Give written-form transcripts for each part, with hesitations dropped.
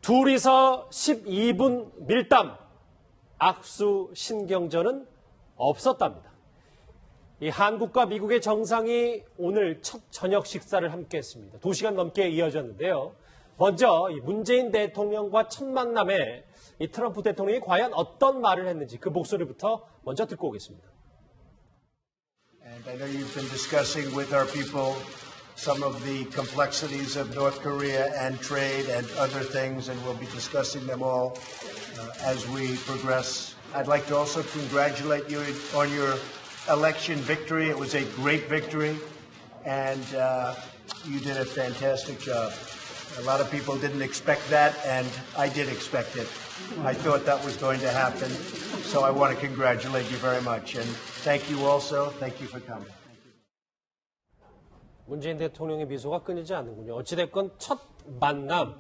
둘이서 12분 밀담, 악수 신경전은 없었답니다. 이 한국과 미국의 정상이 오늘 첫 저녁 식사를 함께 했습니다. 2시간 넘게 이어졌는데요. 먼저 이 문재인 대통령과 첫 만남에 이 트럼프 대통령이 과연 어떤 말을 했는지 그 목소리부터 먼저 듣고 오겠습니다. And I know you've been discussing with our people some of the complexities of North Korea and trade and other things, and we'll be discussing them all as we progress. I'd like to also congratulate you on your election victory. It was a great victory, and you did a fantastic job. A lot of people didn't expect that, and I did expect it. I thought that was going to happen, so I want to congratulate you very much, and thank you also. Thank you for coming. 문재인 대통령의 미소가 끊이지 않는군요. 어찌됐건 첫 만남.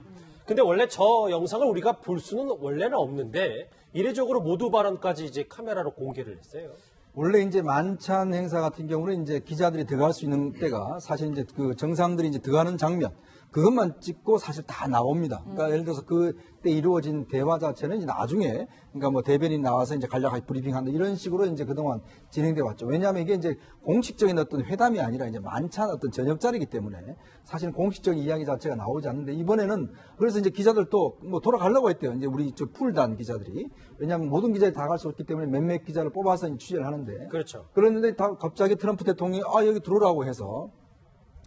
근데 원래 저 영상을 우리가 볼 수는 원래는 없는데 이례적으로 모두 발언까지 이제 카메라로 공개를 했어요. 원래 이제 만찬 행사 같은 경우는 이제 기자들이 들어갈 수 있는 때가 사실 이제 그 정상들이 이제 들어가는 장면 그것만 찍고 사실 다 나옵니다. 그러니까 예를 들어서 그때 이루어진 대화 자체는 이제 나중에 그러니까 뭐 대변인 나와서 이제 간략하게 브리핑한다 이런 식으로 이제 그동안 진행돼 왔죠. 왜냐하면 이게 이제 공식적인 어떤 회담이 아니라 이제 만찬 어떤 저녁 자리이기 때문에 사실 공식적인 이야기 자체가 나오지 않는데 이번에는 그래서 이제 기자들도 뭐 돌아가려고 했대요. 이제 우리 저 풀단 기자들이 왜냐하면 모든 기자들이 다 갈 수 없기 때문에 몇몇 기자를 뽑아서 취재를 하는데 그렇죠. 그런데 다 갑자기 트럼프 대통령이 여기 들어오라고 해서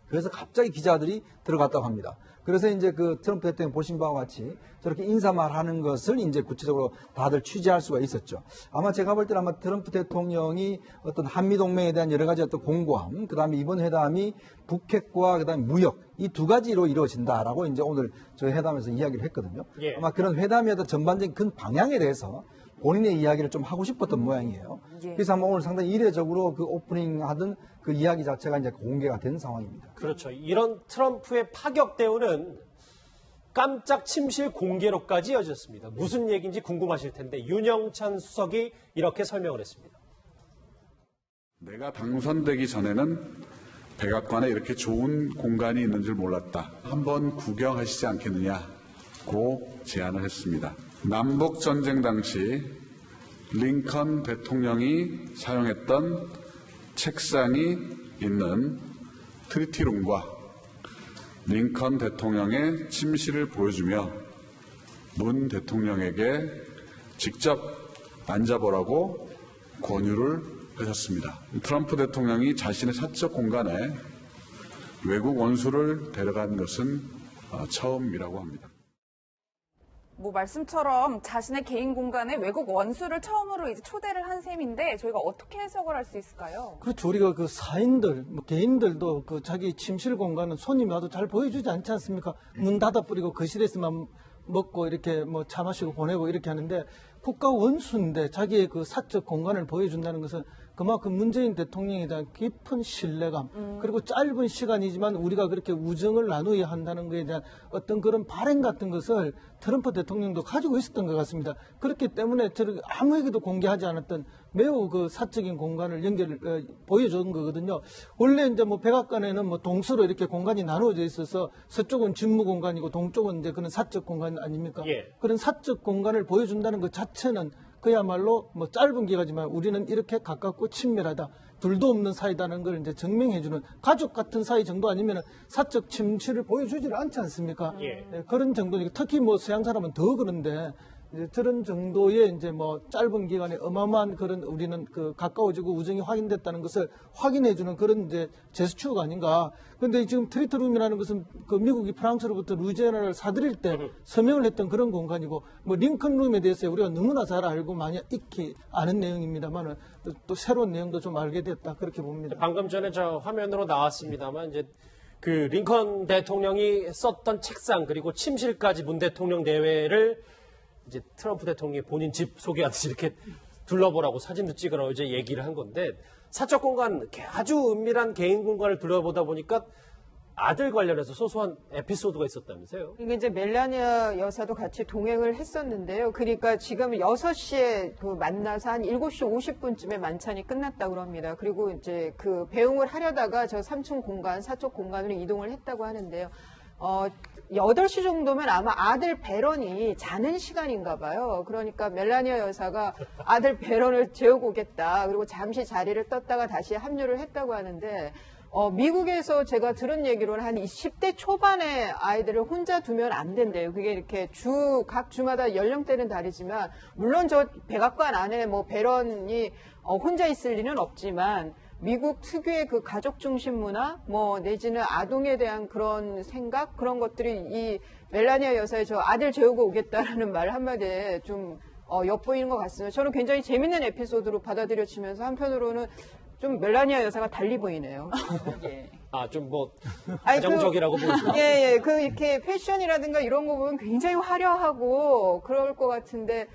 그래서 갑자기 기자들이 들어갔다고 합니다. 그래서 이제 그 트럼프 대통령 보신 바와 같이 저렇게 인사말 하는 것을 이제 구체적으로 다들 취재할 수가 있었죠. 아마 제가 볼 때는 아마 트럼프 대통령이 어떤 한미동맹에 대한 여러 가지 어떤 공고함, 그 다음에 이번 회담이 북핵과 그 다음에 무역, 이 두 가지로 이루어진다라고 이제 오늘 저희 회담에서 이야기를 했거든요. 예. 아마 그런 회담의 어떤 전반적인 큰 방향에 대해서 본인의 이야기를 좀 하고 싶었던 모양이에요. 그래서 아마 오늘 상당히 이례적으로 그 오프닝 하던 그 이야기 자체가 이제 공개가 된 상황입니다. 그렇죠. 이런 트럼프의 파격 대우는 깜짝 침실 공개로까지 이어졌습니다. 무슨 얘기인지 궁금하실 텐데 윤영찬 수석이 이렇게 설명을 했습니다. 내가 당선되기 전에는 백악관에 이렇게 좋은 공간이 있는 줄 몰랐다. 한번 구경하시지 않겠느냐고 제안을 했습니다. 남북전쟁 당시 링컨 대통령이 사용했던 책상이 있는 트리티룸과 링컨 대통령의 침실을 보여주며 문 대통령에게 직접 앉아보라고 권유를 하셨습니다. 트럼프 대통령이 자신의 사적 공간에 외국 원수를 데려간 것은 처음이라고 합니다. 뭐 말씀처럼 자신의 개인 공간에 외국 원수를 처음으로 이제 초대를 한 셈인데 저희가 어떻게 해석을 할 수 있을까요? 그렇죠. 우리가 그 사인들, 뭐 개인들도 그 자기 침실 공간은 손님이 와도 잘 보여주지 않지 않습니까? 문 닫아버리고 거실에서만 먹고 이렇게 뭐 차 마시고 보내고 이렇게 하는데 국가 원수인데 자기의 그 사적 공간을 보여준다는 것은 그만큼 문재인 대통령에 대한 깊은 신뢰감 그리고 짧은 시간이지만 우리가 그렇게 우정을 나누어야 한다는 것에 대한 어떤 그런 발행 같은 것을 트럼프 대통령도 가지고 있었던 것 같습니다. 그렇기 때문에 아무에게도 공개하지 않았던 매우 그 사적인 공간을 보여준 거거든요. 원래 이제 뭐 백악관에는 뭐 동서로 이렇게 공간이 나누어져 있어서 서쪽은 직무 공간이고 동쪽은 이제 그런 사적 공간 아닙니까? 예. 그런 사적 공간을 보여준다는 것 자체는 그야말로 뭐 짧은 기간이지만 우리는 이렇게 가깝고 친밀하다. 둘도 없는 사이다는 걸 이제 증명해주는 가족 같은 사이 정도 아니면 사적 침실을 보여주지를 않지 않습니까? 예. 그런 정도니까 특히 뭐 서양 사람은 더 그런데 이제 그런 정도의 이제 뭐 짧은 기간에 어마어마한 그런 우리는 그 가까워지고 우정이 확인됐다는 것을 확인해주는 그런 이제 제스처가 아닌가. 그런데 지금 트리트룸이라는 것은 그 미국이 프랑스로부터 루이지애나를 사들일 때 서명을 했던 그런 공간이고 뭐 링컨룸에 대해서 우리가 너무나 잘 알고 많이 익히 아는 내용입니다만 또 새로운 내용도 좀 알게 됐다 그렇게 봅니다. 방금 전에 저 화면으로 나왔습니다만 이제 그 링컨 대통령이 썼던 책상 그리고 침실까지 문 대통령 내외를 이제 트럼프 대통령이 본인 집 소개하듯이 이렇게 둘러보라고 사진도 찍으라고 이제 얘기를 한 건데 사적 공간 아주 은밀한 개인 공간을 둘러보다 보니까 아들 관련해서 소소한 에피소드가 있었다면서요? 이게 이제 멜라니아 여사도 같이 동행을 했었는데요. 그러니까 지금 6시에 그 만나서 한 7시 50분쯤에 만찬이 끝났다고 합니다. 그리고 이제 그 배웅을 하려다가 저 3층 공간, 사적 공간으로 이동을 했다고 하는데요. 8시 정도면 아마 아들 배런이 자는 시간인가 봐요. 그러니까 멜라니아 여사가 아들 배런을 재우고 오겠다. 그리고 잠시 자리를 떴다가 다시 합류를 했다고 하는데 미국에서 제가 들은 얘기로는 한 10대 초반의 아이들을 혼자 두면 안 된대요. 그게 이렇게 각 주마다 연령대는 다르지만, 물론 저 백악관 안에 뭐 배런이 혼자 있을 리는 없지만, 미국 특유의 그 가족 중심 문화, 뭐 내지는 아동에 대한 그런 생각, 그런 것들이 이 멜라니아 여사의 저 아들 재우고 오겠다라는 말 한마디에 좀 엿보이는 것 같습니다. 저는 굉장히 재밌는 에피소드로 받아들여지면서 한편으로는 좀 멜라니아 여사가 달리 보이네요. 예. 좀 뭐 아니, 가정적이라고 보시죠? 예. 이렇게 패션이라든가 이런 거 보면 굉장히 화려하고 그럴 것 같은데,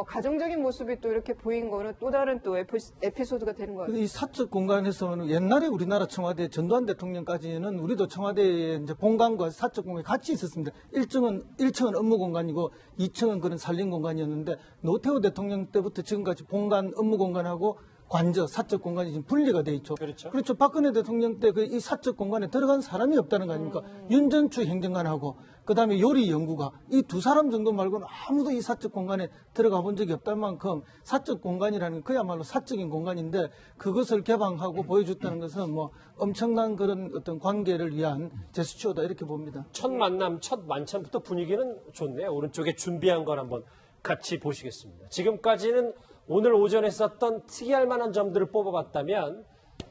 가정적인 모습이 또 이렇게 보인 거는 또 다른 또 에피소드가 되는 것 같아요. 이 사적 공간에서는 옛날에 우리나라 청와대 전두환 대통령까지는 우리도 청와대에 이제 본관과 사적 공간이 같이 있었습니다. 1층은 업무 공간이고 2층은 그런 살림 공간이었는데, 노태우 대통령 때부터 지금까지 본관 업무 공간하고 관저, 사적 공간이 지금 분리가 돼 있죠. 그렇죠. 그렇죠. 박근혜 대통령 때 이 사적 공간에 들어간 사람이 없다는 거 아닙니까? 윤전추 행정관하고 그다음에 요리 연구가 이 두 사람 정도 말고는 아무도 이 사적 공간에 들어가 본 적이 없다는 만큼 사적 공간이라는 건 그야말로 사적인 공간인데, 그것을 개방하고 보여줬다는 것은 뭐 엄청난 그런 어떤 관계를 위한 제스처다 이렇게 봅니다. 첫 만남, 첫 만찬부터 분위기는 좋네요. 오른쪽에 준비한 걸 한번 같이 보시겠습니다. 지금까지는 오늘 오전에 썼던 특이할 만한 점들을 뽑아봤다면,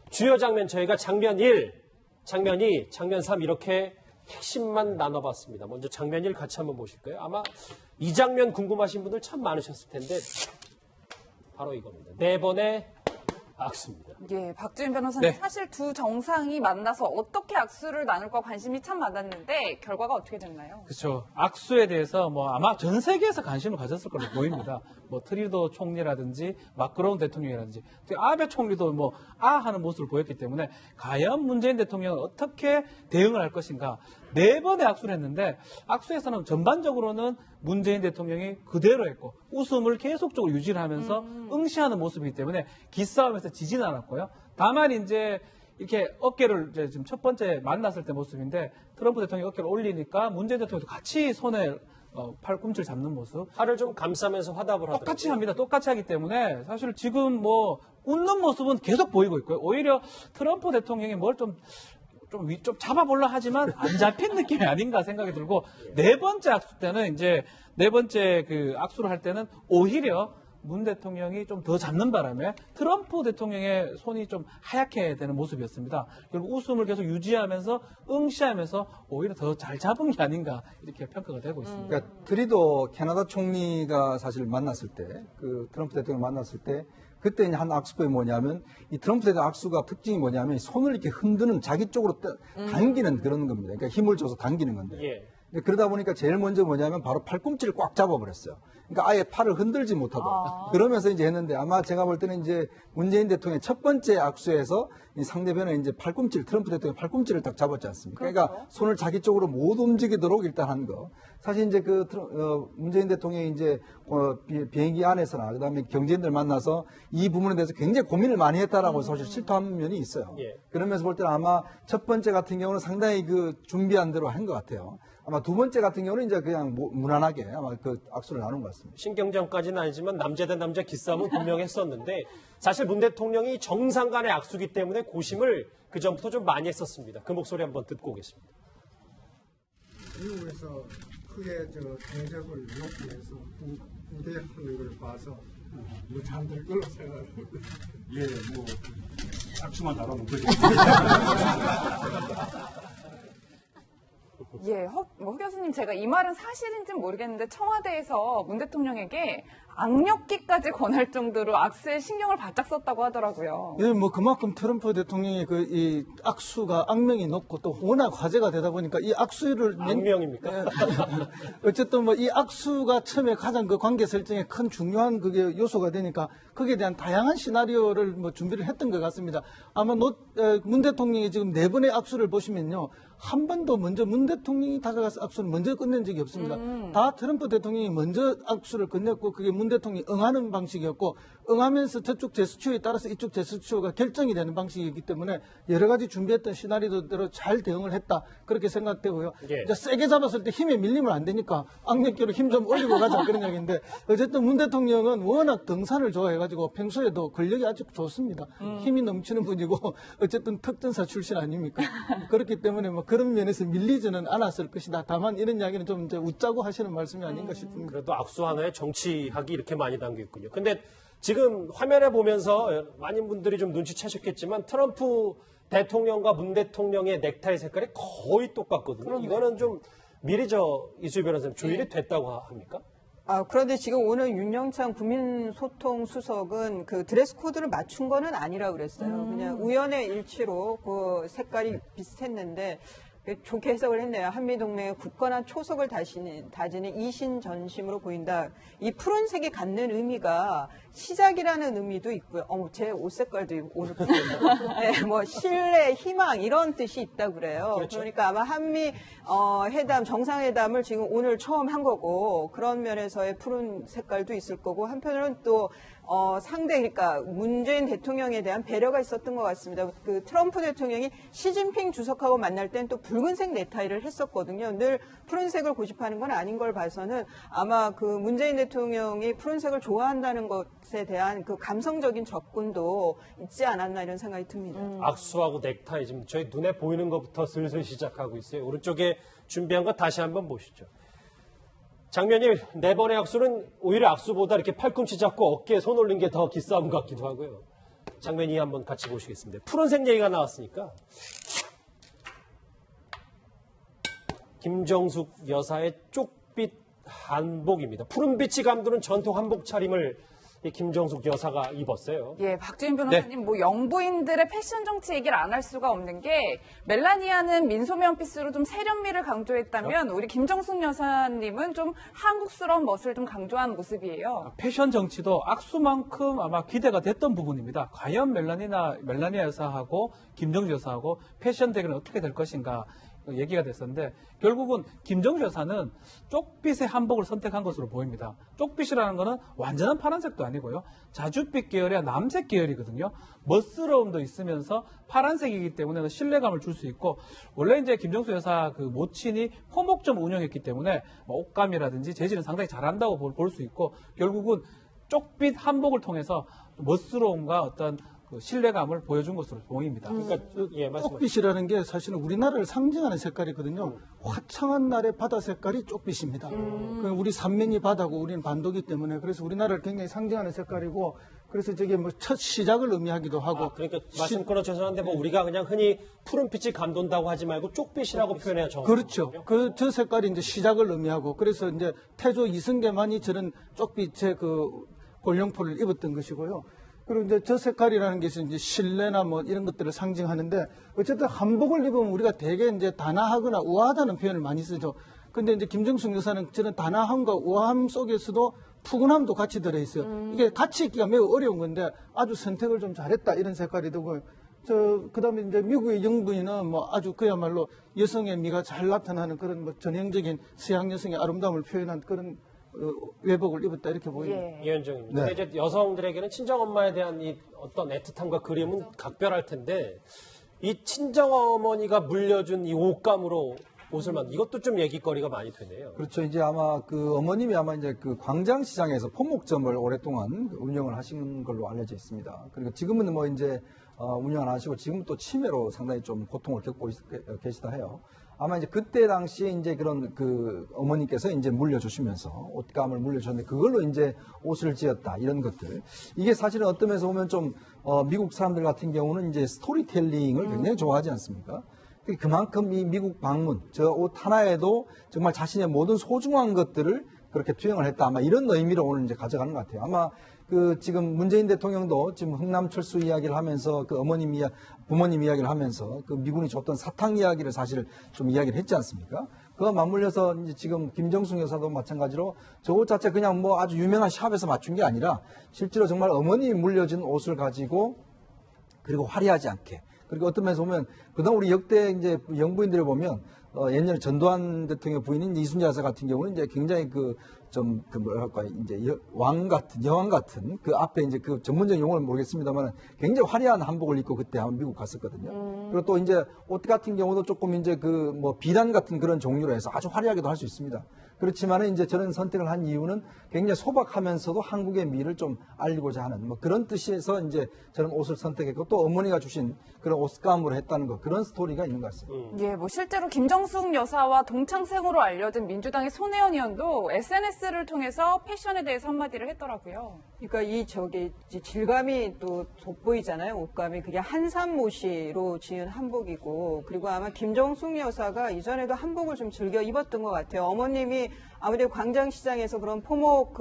주요 장면 저희가 장면 1, 장면 2, 장면 3 이렇게 핵심만 나눠봤습니다. 먼저 장면 1 같이 한번 보실까요? 아마 이 장면 궁금하신 분들 참 많으셨을 텐데, 바로 이겁니다. 4번의 악수입니다. 예, 박주인 변호사님, 네. 사실 두 정상이 만나서 어떻게 악수를 나눌까 관심이 참 많았는데 결과가 어떻게 됐나요? 그렇죠. 악수에 대해서 뭐 아마 전 세계에서 관심을 가졌을 걸로 보입니다. 뭐 트리도 총리라든지 마크롱 대통령이라든지 아베 총리도 뭐 하는 모습을 보였기 때문에 과연 문재인 대통령은 어떻게 대응을 할 것인가. 4번의 악수를 했는데, 악수에서는 전반적으로는 문재인 대통령이 그대로 했고 웃음을 계속적으로 유지를 하면서 응시하는 모습이기 때문에 기싸움에서 지지는 않았고요. 다만 이제 이렇게 어깨를 이제 지금 첫 번째 만났을 때 모습인데, 트럼프 대통령이 어깨를 올리니까 문재인 대통령도 같이 손에 팔꿈치를 잡는 모습. 팔을 좀 감싸면서 화답을 하더라고요. 똑같이 합니다. 똑같이 하기 때문에 사실 지금 뭐 웃는 모습은 계속 보이고 있고요. 오히려 트럼프 대통령이 뭘 좀 잡아보려 하지만 안 잡힌 느낌이 아닌가 생각이 들고, 4번째 악수 때는 이제 4번째 그 악수를 할 때는 오히려 문 대통령이 좀 더 잡는 바람에 트럼프 대통령의 손이 좀 하얗게 되는 모습이었습니다. 결국 웃음을 계속 유지하면서 응시하면서 오히려 더 잘 잡은 게 아닌가 이렇게 평가가 되고 있습니다. 그러니까 트리도 캐나다 총리가 사실 만났을 때, 그 트럼프 대통령 만났을 때, 그때 이제 한 악수법이 뭐냐면, 이 트럼프 대통령 악수가 특징이 뭐냐면 손을 이렇게 흔드는, 자기 쪽으로 당기는 그런 겁니다. 그러니까 힘을 줘서 당기는 건데. 예. 그러다 보니까 제일 먼저 뭐냐면 바로 팔꿈치를 꽉 잡아버렸어요. 그러니까 아예 팔을 흔들지 못하도록. 그러면서 이제 했는데, 아마 제가 볼 때는 이제 문재인 대통령의 첫 번째 악수에서 이 상대편의 이제 트럼프 대통령 팔꿈치를 딱 잡았지 않습니까? 그러니까 손을 자기 쪽으로 못 움직이도록 일단 한 거. 사실 이제 문재인 대통령이 이제 비행기 안에서나 그다음에 경제인들 만나서 이 부분에 대해서 굉장히 고민을 많이 했다라고 사실 실토한 면이 있어요. 예. 그러면서 볼 때는 아마 첫 번째 같은 경우는 상당히 그 준비한 대로 한 것 같아요. 아마 두 번째 같은 경우는 이제 그냥 무난하게 아마 그 악수를 나눈 것 같습니다. 신경전까지는 아니지만 남자 대 남자 기싸움은 분명히 했었는데, 사실 문 대통령이 정상 간의 악수기 때문에 고심을 그 전부터 좀 많이 했었습니다. 그 목소리 한번 듣고 오겠습니다. 미국에서 크게 경제력을 높이기 위해서 부대하는 걸 봐서 잘될 걸로 생각합니다. 예, 뭐 악수만 나가면 되죠. 예, 허 교수님, 제가 이 말은 사실인지는 모르겠는데 청와대에서 문 대통령에게 악력기까지 권할 정도로 악수에 신경을 바짝 썼다고 하더라고요. 예, 뭐 그만큼 트럼프 대통령의 이 악수가 악명이 높고 또 워낙 화제가 되다 보니까 이 악수를 악명입니까? 어쨌든 뭐 이 악수가 처음에 가장 그 관계 설정에 큰 중요한 그게 요소가 되니까 거기에 대한 다양한 시나리오를 뭐 준비를 했던 것 같습니다. 아마 문 대통령이 지금 4번의 악수를 보시면요, 한 번도 먼저 문 대통령이 다가가서 악수를 먼저 끝낸 적이 없습니다. 다 트럼프 대통령이 먼저 악수를 건넸고, 그게 문 대통령이 응하는 방식이었고, 응하면서 저쪽 제스처에 따라서 이쪽 제스처가 결정이 되는 방식이기 때문에 여러 가지 준비했던 시나리오대로 잘 대응을 했다. 그렇게 생각되고요. 예. 이제 세게 잡았을 때 힘에 밀리면 안 되니까 악력기로 힘 좀 올리고 가자 그런 얘기인데 어쨌든 문 대통령은 워낙 등산을 좋아해가지고 평소에도 근력이 아주 좋습니다. 힘이 넘치는 분이고 어쨌든 특전사 출신 아닙니까? 그렇기 때문에 뭐 그런 면에서 밀리지는 않았을 것이다. 다만 이런 이야기는 좀 이제 웃자고 하시는 말씀이 아닌가 싶습니다. 그래도 악수 하나에 정치학이 이렇게 많이 담겨 있군요. 근데 지금 화면에 보면서 많은 분들이 좀 눈치채셨겠지만 트럼프 대통령과 문 대통령의 넥타이 색깔이 거의 똑같거든요. 이거는 좀 미리 이수희 변호사님 조율이 됐다고 합니까? 그런데 지금 오늘 윤영찬 국민소통 수석은 그 드레스 코드를 맞춘 거는 아니라 그랬어요. 그냥 우연의 일치로 그 색깔이 비슷했는데 좋게 해석을 했네요. 한미동맹의 굳건한 초석을 다지는 이신전심으로 보인다. 이 푸른색이 갖는 의미가 시작이라는 의미도 있고요. 제 옷 색깔도 오늘 네, 뭐 신뢰, 희망 이런 뜻이 있다고 그래요. 그렇죠. 그러니까 아마 한미 회담, 정상회담을 지금 오늘 처음 한 거고 그런 면에서의 푸른 색깔도 있을 거고 한편으로는 또 그러니까 문재인 대통령에 대한 배려가 있었던 것 같습니다. 그 트럼프 대통령이 시진핑 주석하고 만날 땐 또 붉은색 넥타이를 했었거든요. 늘 푸른색을 고집하는 건 아닌 걸 봐서는 아마 그 문재인 대통령이 푸른색을 좋아한다는 것에 대한 그 감성적인 접근도 있지 않았나 이런 생각이 듭니다. 악수하고 넥타이 지금 저희 눈에 보이는 것부터 슬슬 시작하고 있어요. 오른쪽에 준비한 거 다시 한번 보시죠. 장면이 4번의 악수는 오히려 악수보다 이렇게 팔꿈치 잡고 어깨에 손 올린 게 더 기싸움 같기도 하고요. 장면 2 한번 같이 보시겠습니다. 푸른색 얘기가 나왔으니까 김정숙 여사의 쪽빛 한복입니다. 푸른빛이 감도는 전통 한복 차림을 이 김정숙 여사가 입었어요. 예, 박주인 변호사님, 뭐 영부인들의 패션 정치 얘기를 안 할 수가 없는 게 멜라니아는 민소매 원피스로 좀 세련미를 강조했다면 우리 김정숙 여사님은 좀 한국스러운 멋을 좀 강조한 모습이에요. 패션 정치도 악수만큼 아마 기대가 됐던 부분입니다. 과연 멜라니아 여사하고 김정주 여사하고 패션 대결은 어떻게 될 것인가 얘기가 됐었는데 결국은 김정주 여사는 쪽빛의 한복을 선택한 것으로 보입니다. 쪽빛이라는 것은 완전한 파란색도 아니고요. 자줏빛 계열의 남색 계열이거든요. 멋스러움도 있으면서 파란색이기 때문에 신뢰감을 줄 수 있고 원래 이제 김정수 여사 그 모친이 포목점 운영했기 때문에 뭐 옷감이라든지 재질은 상당히 잘한다고 볼 수 있고 결국은 쪽빛 한복을 통해서 멋스러움과 어떤 그 신뢰감을 보여준 것으로 보입니다. 그러니까 예, 말씀하세요. 쪽빛이라는 게 사실은 우리나라를 상징하는 색깔이거든요. 화창한 날의 바다 색깔이 쪽빛입니다. 우리 삼면이 바다고 우리는 반도기 때문에 그래서 우리나라를 굉장히 상징하는 색깔이고 그래서 저게 뭐 첫 시작을 의미하기도 하고. 그러니까 말씀 끊어 죄송한데 뭐 우리가 그냥 흔히 푸른빛이 감돈다고 하지 말고 쪽빛이라고 표현해야 정확해요. 그렇죠. 저 색깔이 이제 시작을 의미하고 그래서 이제 태조 이승계만이 저런 쪽빛의 그 골룡포를 입었던 것이고요. 그리고 이제 저 색깔이라는 게 이제 신뢰나 뭐 이런 것들을 상징하는데 어쨌든 한복을 입으면 우리가 되게 이제 단아하거나 우아하다는 표현을 많이 쓰죠. 근데 이제 김정숙 여사는 저는 단아함과 우아함 속에서도 푸근함도 같이 들어있어요. 이게 같이 입기가 매우 어려운 건데 아주 선택을 좀 잘했다 이런 색깔이 되고 그다음에 이제 미국의 영부인은 뭐 아주 그야말로 여성의 미가 잘 나타나는 그런 뭐 전형적인 서양 여성의 아름다움을 표현한 그런 외복을 입었다 이렇게 보입니다. 이현정입니다. 네. 이제 여성들에게는 친정엄마에 대한 이 어떤 애틋함과 그리움은 각별할 텐데 이 친정어머니가 물려준 이 옷감으로 옷을 만든 이것도 좀 얘기거리가 많이 되네요. 그렇죠. 이제 아마 그 어머님이 아마 이제 그 광장시장에서 포목점을 오랫동안 운영을 하신 걸로 알려져 있습니다. 그리고 지금은 뭐 이제 운영 안 하시고 지금 또 치매로 상당히 좀 고통을 겪고 계시다 해요. 아마 이제 그때 당시에 이제 그런 그 어머니께서 이제 물려주시면서 옷감을 물려주셨는데 그걸로 이제 옷을 지었다 이런 것들. 이게 사실은 어떤 면에서 보면 좀 미국 사람들 같은 경우는 이제 스토리텔링을 굉장히 좋아하지 않습니까? 그만큼 이 미국 방문, 저 옷 하나에도 정말 자신의 모든 소중한 것들을 그렇게 투영을 했다. 아마 이런 의미로 오늘 이제 가져가는 것 같아요. 아마 그 지금 문재인 대통령도 지금 흥남철수 이야기를 하면서 그 부모님 이야기를 하면서 그 미군이 줬던 사탕 이야기를 사실 좀 이야기를 했지 않습니까? 그거 맞물려서 이제 지금 김정숙 여사도 마찬가지로 저 옷 자체 그냥 뭐 아주 유명한 샵에서 맞춘 게 아니라 실제로 정말 어머님이 물려준 옷을 가지고 그리고 화려하지 않게 그리고 어떤 면에서 보면 그다음 우리 역대 이제 영부인들을 보면 옛날에 전두환 대통령 부인인 이순재 여사 같은 경우는 이제 굉장히 뭐랄까, 이제 여왕 같은 그 앞에 이제 그 전문적인 용어는 모르겠습니다만 굉장히 화려한 한복을 입고 그때 한번 미국 갔었거든요. 그리고 또 이제 옷 같은 경우도 조금 이제 비단 같은 그런 종류로 해서 아주 화려하게도 할 수 있습니다. 그렇지만은 이제 저는 선택을 한 이유는 굉장히 소박하면서도 한국의 미를 좀 알리고자 하는 뭐 그런 뜻에서 이제 저는 옷을 선택했고 또 어머니가 주신 그런 옷감으로 했다는 거 그런 스토리가 있는 것 같습니다. 예, 뭐 실제로 김정숙 여사와 동창생으로 알려진 민주당의 손혜원 의원도 SNS를 통해서 패션에 대해서 한마디를 했더라고요. 그러니까 이 질감이 또 돋보이잖아요. 옷감이 그게 한산모시로 지은 한복이고 그리고 아마 김정숙 여사가 이전에도 한복을 좀 즐겨 입었던 것 같아요. 어머님이 아무래도 광장시장에서 그런 포목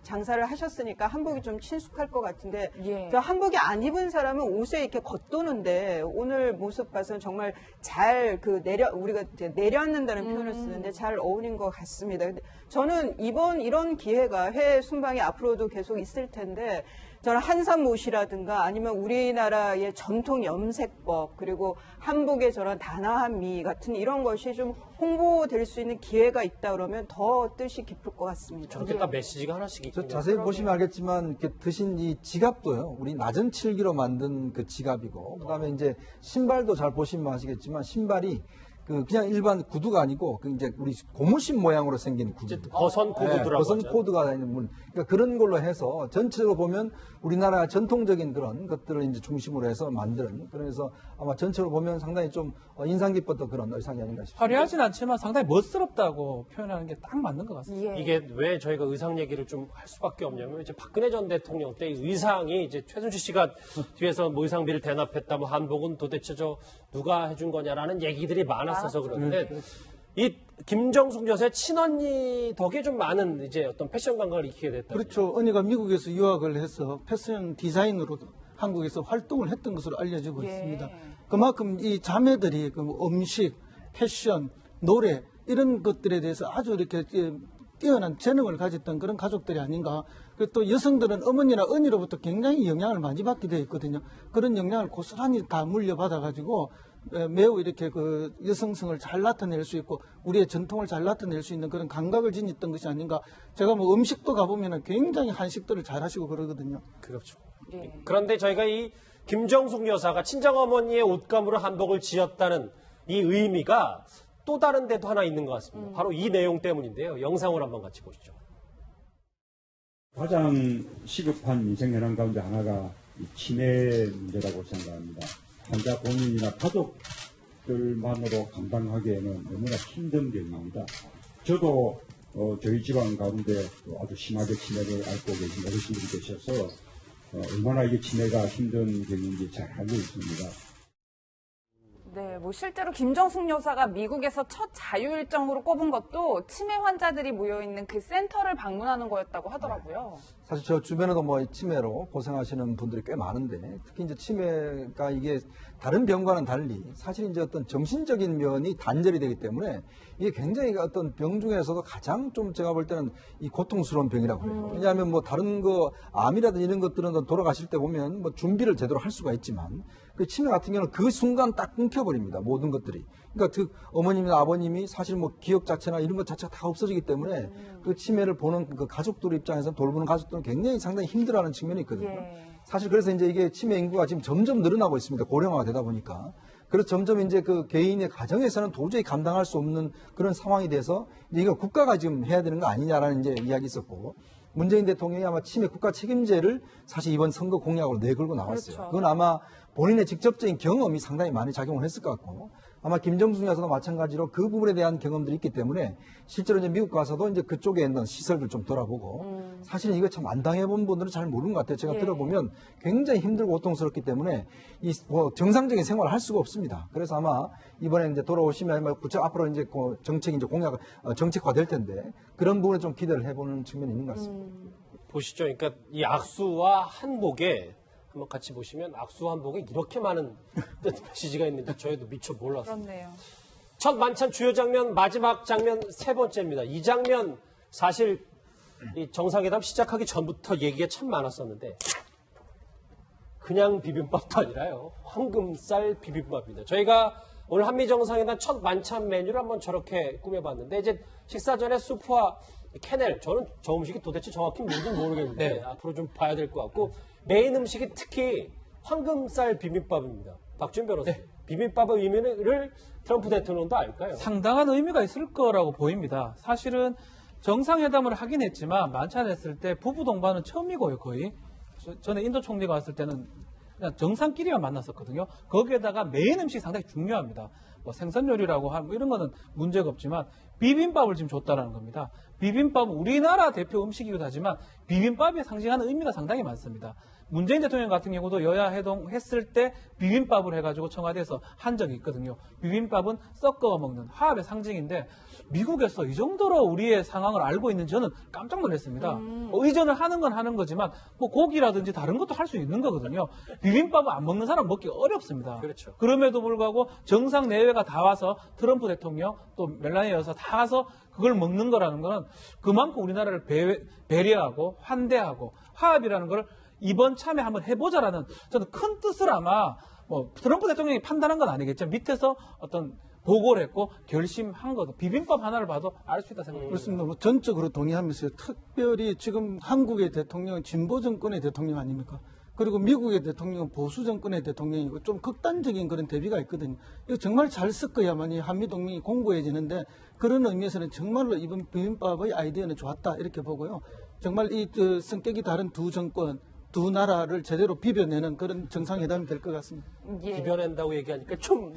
장사를 하셨으니까 한복이 좀 친숙할 것 같은데 예. 그 한복이 안 입은 사람은 옷에 이렇게 겉도는데 오늘 모습 봐서는 정말 잘 우리가 이제 내려앉는다는 표현을 쓰는데 잘 어울린 것 같습니다. 근데 저는 이런 기회가 해외 순방이 앞으로도 계속 있을 텐데 저는 한산못이라든가 아니면 우리나라의 전통 염색법 그리고 한복의 저런 단아한 미 같은 이런 것이 좀 홍보될 수 있는 기회가 있다 그러면 더 뜻이 깊을 것 같습니다. 저렇게 딱 메시지가 하나씩 있군요. 자세히 보시면 알겠지만 이렇게 드신 이 지갑도요. 우리 낮은 칠기로 만든 그 지갑이고 그다음에 이제 신발도 잘 보시면 아시겠지만 신발이 그냥 일반 구두가 아니고 이제 우리 고무신 모양으로 생긴 구두. 버선 코드라고 버선 하죠. 코드가 있는 문. 그러니까 그런 걸로 해서 전체적으로 보면 우리나라 전통적인 그런 것들을 이제 중심으로 해서 만든. 그래서 아마 전체로 보면 상당히 좀 인상 깊었던 그런 의상이 아닌가 싶습니다. 화려하진 않지만 상당히 멋스럽다고 표현하는 게 딱 맞는 것 같습니다. 예. 이게 왜 저희가 의상 얘기를 좀 할 수밖에 없냐면 이제 박근혜 전 대통령 때 의상이 이제 최순실 씨가 뒤에서 뭐 의상비를 대납했다, 뭐 한복은 도대체 누가 해준 거냐라는 얘기들이 많았어서 그런데 이 김정숙 여사의 친언니 덕에 좀 많은 이제 어떤 패션 감각을 익히게 됐다. 그렇죠. 언니가 미국에서 유학을 해서 패션 디자이너로 한국에서 활동을 했던 것으로 알려지고 예. 있습니다. 그만큼 이 자매들이 음식, 패션, 노래 이런 것들에 대해서 아주 이렇게 뛰어난 재능을 가졌던 그런 가족들이 아닌가. 그리고 또 여성들은 어머니나 언니로부터 굉장히 영향을 많이 받게 되어 있거든요. 그런 영향을 고스란히 다 물려받아가지고 매우 이렇게 여성성을 잘 나타낼 수 있고 우리의 전통을 잘 나타낼 수 있는 그런 감각을 지녔던 것이 아닌가. 제가 뭐 음식도 가보면 굉장히 한식들을 잘 하시고 그러거든요. 그렇죠. 예. 그런데 저희가 이 김정숙 여사가 친정어머니의 옷감으로 한복을 지었다는 이 의미가 또 다른 데도 하나 있는 것 같습니다. 바로 이 내용 때문인데요. 영상을 한번 같이 보시죠. 가장 시급한 민생 현안 가운데 하나가 이 치매 문제라고 생각합니다. 환자 본인이나 가족들만으로 감당하기에는 너무나 힘든 병입니다. 저도 저희 집안 가운데 아주 심하게 치매를 앓고 계신 어르신들이 계셔서 얼마나 이게 치매가 힘든 병인지 잘 알고 있습니다. 네, 뭐 실제로 김정숙 여사가 미국에서 첫 자유일정으로 꼽은 것도 치매 환자들이 모여있는 그 센터를 방문하는 거였다고 하더라고요. 사실 저 주변에도 뭐 치매로 고생하시는 분들이 꽤 많은데 특히 이제 치매가 이게 다른 병과는 달리 사실 이제 어떤 정신적인 면이 단절이 되기 때문에 이게 굉장히 어떤 병 중에서도 가장 좀 제가 볼 때는 이 고통스러운 병이라고 해요. 왜냐하면 뭐 다른 암이라든지 이런 것들은 돌아가실 때 보면 뭐 준비를 제대로 할 수가 있지만 그 치매 같은 경우는 그 순간 딱 끊겨버립니다. 모든 것들이. 그러니까 그 어머님이나 아버님이 사실 뭐 기억 자체나 이런 것 자체가 다 없어지기 때문에 그 치매를 보는 그 가족들 입장에서 돌보는 가족들은 굉장히 상당히 힘들어하는 측면이 있거든요. 예. 사실 그래서 이제 이게 치매 인구가 지금 점점 늘어나고 있습니다. 고령화가 되다 보니까. 그래서 점점 이제 그 개인의 가정에서는 도저히 감당할 수 없는 그런 상황이 돼서 이제 이거 국가가 지금 해야 되는 거 아니냐라는 이제 이야기 있었고 문재인 대통령이 아마 치매 국가 책임제를 사실 이번 선거 공약으로 내걸고 나왔어요. 그렇죠. 그건 아마 본인의 직접적인 경험이 상당히 많이 작용을 했을 것 같고 아마 김정숙 여사도 마찬가지로 그 부분에 대한 경험들이 있기 때문에 실제로 이제 미국 가서도 이제 그쪽에 있는 시설들 좀 돌아보고 사실은 이거 참 안 당해본 분들은 잘 모르는 것 같아요. 제가 예. 들어보면 굉장히 힘들고 고통스럽기 때문에 이 뭐 정상적인 생활을 할 수가 없습니다. 그래서 아마 이번에 이제 돌아오시면 앞으로 이제 그 정책이 이제 정책화될 텐데 그런 부분에 좀 기대를 해보는 측면이 있는 것 같습니다. 보시죠. 그러니까 이 악수와 한복에 한번 같이 보시면 악수 한복에 이렇게 많은 메시지가 있는지 저희도 미처 몰랐어요. 그렇네요. 첫 만찬 주요 장면, 마지막 장면 세 번째입니다. 이 장면 사실 이 정상회담 시작하기 전부터 얘기가 참 많았었는데 그냥 비빔밥도 아니라요. 황금살 비빔밥입니다. 저희가 오늘 한미 정상회담 첫 만찬 메뉴를 한번 저렇게 꾸며봤는데 이제 식사 전에 수프와 캐넬, 저는 저 음식이 도대체 정확히 뭔지는 모르겠는데 네. 앞으로 좀 봐야 될 것 같고 메인 음식이 특히 황금쌀 비빔밥입니다. 박준 변호사, 비빔밥의 의미를 트럼프 대통령도 알까요? 상당한 의미가 있을 거라고 보입니다. 사실은 정상회담을 하긴 했지만 만찬했을 때 부부 동반은 처음이고요, 거의. 전에 인도 총리가 왔을 때는 그냥 정상끼리만 만났었거든요. 거기에다가 메인 음식이 상당히 중요합니다. 뭐 생선 요리라고 하고 이런 거는 문제가 없지만 비빔밥을 지금 줬다라는 겁니다. 비빔밥은 우리나라 대표 음식이기도 하지만 비빔밥이 상징하는 의미가 상당히 많습니다. 문재인 대통령 같은 경우도 여야 회동했을 때 비빔밥을 해가지고 청와대에서 한 적이 있거든요. 비빔밥은 섞어 먹는 화합의 상징인데 미국에서 이 정도로 우리의 상황을 알고 있는 저는 깜짝 놀랐습니다. 의전을 하는 건 하는 거지만 뭐 고기라든지 다른 것도 할 수 있는 거거든요. 비빔밥을 안 먹는 사람 먹기 어렵습니다. 그렇죠. 그럼에도 불구하고 정상 내외가 다 와서 트럼프 대통령 또 멜라니아 여사 다 와서 그걸 먹는 거라는 거는 그만큼 우리나라를 배려하고 환대하고 화합이라는 걸 이번 참에 한번 해보자라는 저는 큰 뜻을 아마 뭐 트럼프 대통령이 판단한 건 아니겠지만 밑에서 어떤 보고를 했고 결심한 거죠. 비빔밥 하나를 봐도 알 수 있다 생각합니다. 그렇습니다. 뭐 전적으로 동의하면서요. 특별히 지금 한국의 대통령은 진보 정권의 대통령 아닙니까? 그리고 미국의 대통령은 보수 정권의 대통령이고 좀 극단적인 그런 대비가 있거든요. 이거 정말 잘 섞어야만 이 한미동맹이 공고해지는데 그런 의미에서는 정말로 이번 비빔밥의 아이디어는 좋았다 이렇게 보고요. 정말 이 성격이 다른 두 정권, 두 나라를 제대로 비벼내는 그런 정상회담이 될 것 같습니다. 예. 비벼낸다고 얘기하니까 좀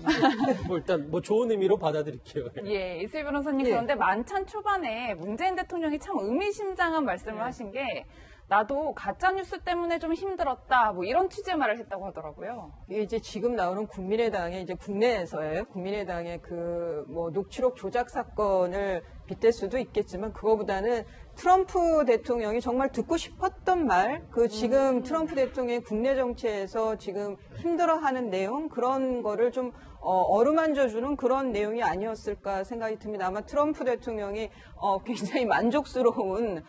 뭐 일단 뭐 좋은 의미로 받아들일게요. 예, 이슬 변호사님 그런데 만찬 초반에 문재인 대통령이 참 의미심장한 말씀을 하신 게 나도 가짜 뉴스 때문에 좀 힘들었다 뭐 이런 취지의 말을 했다고 하더라고요. 이게 이제 지금 나오는 국민의당의 이제 국내에서의 국민의당의 그 뭐 녹취록 조작 사건을 빗댈 수도 있겠지만 그거보다는 트럼프 대통령이 정말 듣고 싶었던 말, 그 지금 트럼프 대통령이 국내 정치에서 지금 힘들어하는 내용 그런 거를 좀 어루만져주는 그런 내용이 아니었을까 생각이 듭니다. 아마 트럼프 대통령이 굉장히 만족스러운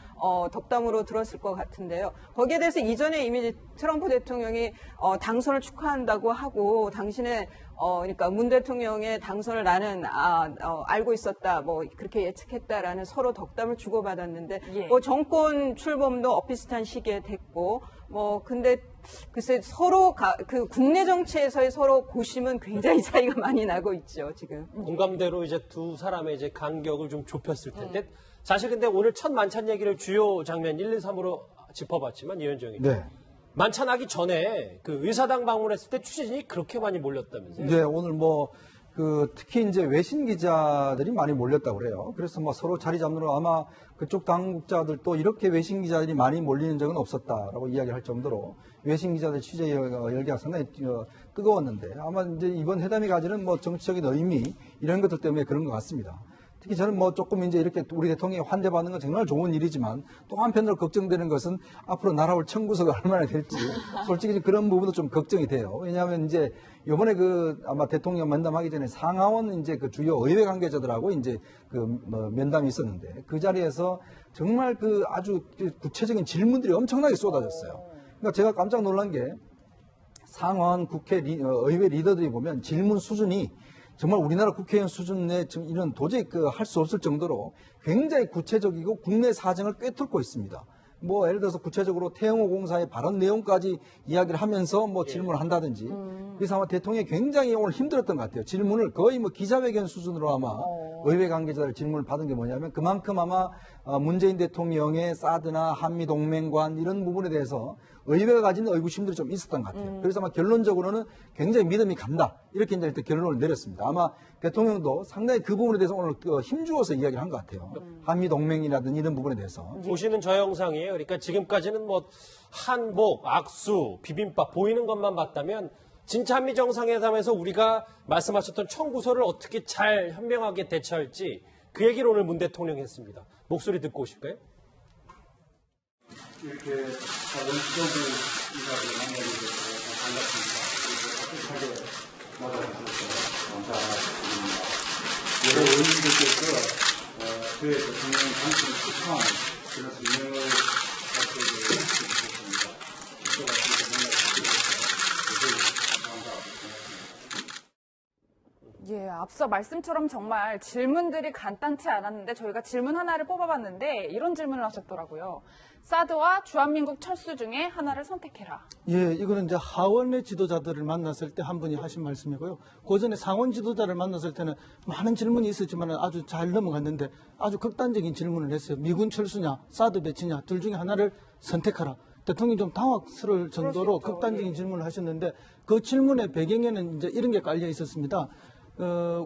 덕담으로 들었을 것 같은데요. 거기에 대해서 이전에 이미 트럼프 대통령이 당선을 축하한다고 하고 당신의 그러니까 문 대통령의 당선을 나는 알고 있었다, 뭐 그렇게 예측했다라는 서로 덕담을 주고받았는데 예. 뭐 정권 출범도 비슷한 시기에 됐고 뭐 근데 글쎄 서로 그 국내 정치에서의 서로 고심은 굉장히 차이가 많이 나고 있죠 지금. 공감대로 이제 두 사람의 이제 간격을 좀 좁혔을 텐데 사실 근데 오늘 첫 만찬 얘기를 주요 장면 1, 2, 3으로 짚어봤지만 이현정이 네. 만찬하기 전에 그 의사당 방문했을 때 취재진이 그렇게 많이 몰렸다면서요? 네, 오늘 특히 이제 외신 기자들이 많이 몰렸다고 그래요. 그래서 서로 자리 잡느라 아마 그쪽 당국자들도 이렇게 외신 기자들이 많이 몰리는 적은 없었다라고 이야기할 정도로 외신 기자들 취재 열기가 상당히 뜨거웠는데 아마 이제 이번 회담이 가지는 정치적인 의미 이런 것들 때문에 그런 것 같습니다. 특히 저는 조금 이제 이렇게 우리 대통령이 환대받는 건 정말 좋은 일이지만 또 한편으로 걱정되는 것은 앞으로 날아올 청구서가 얼마나 될지 솔직히 그런 부분도 좀 걱정이 돼요. 왜냐하면 이제 이번에 아마 대통령 면담하기 전에 상하원 이제 그 주요 의회 관계자들하고 이제 면담이 있었는데 그 자리에서 정말 아주 구체적인 질문들이 엄청나게 쏟아졌어요. 그러니까 제가 깜짝 놀란 게 상원 국회 의회 리더들이 보면 질문 수준이 정말 우리나라 국회의원 수준의 이런 도저히 할 수 없을 정도로 굉장히 구체적이고 국내 사정을 꿰뚫고 있습니다. 예를 들어서 구체적으로 태영호 공사의 발언 내용까지 이야기를 하면서 질문을 한다든지. 그래서 아마 대통령이 굉장히 오늘 힘들었던 것 같아요. 질문을 거의 기자회견 수준으로 아마 의회 관계자들 질문을 받은 게 뭐냐면 그만큼 아마 문재인 대통령의 사드나 한미동맹관 이런 부분에 대해서 의회가 가진 의구심들이 좀 있었던 것 같아요. 그래서 아마 결론적으로는 굉장히 믿음이 간다. 이렇게 이제 일단 결론을 내렸습니다. 아마 대통령도 상당히 그 부분에 대해서 오늘 힘주어서 이야기를 한 것 같아요. 한미동맹이라든지 이런 부분에 대해서. 보시는 저 영상이에요. 그러니까 지금까지는 한복, 악수, 비빔밥 보이는 것만 봤다면 진짜 한미 정상회담에서 우리가 말씀하셨던 청구서를 어떻게 잘 현명하게 대처할지 그 얘기를 오늘 문 대통령이 했습니다. 목소리 듣고 오실까요? 이렇게 원시적인 이야기를 만나게 돼서 반갑습니다. 따뜻하게 맞아주셔서 감사합니다. 여러 의원님들께서 저의 대통령 당선을 축하하는 그런 설명을 하시게 해주셨습니다. 직접 하시게 만나주셔서 감사합니다. 예, 앞서 말씀처럼 정말 질문들이 간단치 않았는데 저희가 질문 하나를 뽑아봤는데 이런 질문을 하셨더라고요. 사드와 주한민국 철수 중에 하나를 선택해라. 예, 이거는 이제 하원의 지도자들을 만났을 때 한 분이 하신 말씀이고요. 그 전에 상원 지도자를 만났을 때는 많은 질문이 있었지만 아주 잘 넘어갔는데 아주 극단적인 질문을 했어요. 미군 철수냐, 사드 배치냐, 둘 중에 하나를 선택하라. 대통령이 좀 당황스러울 정도로 극단적인 질문을 하셨는데 그 질문의 배경에는 이제 이런 게 깔려 있었습니다.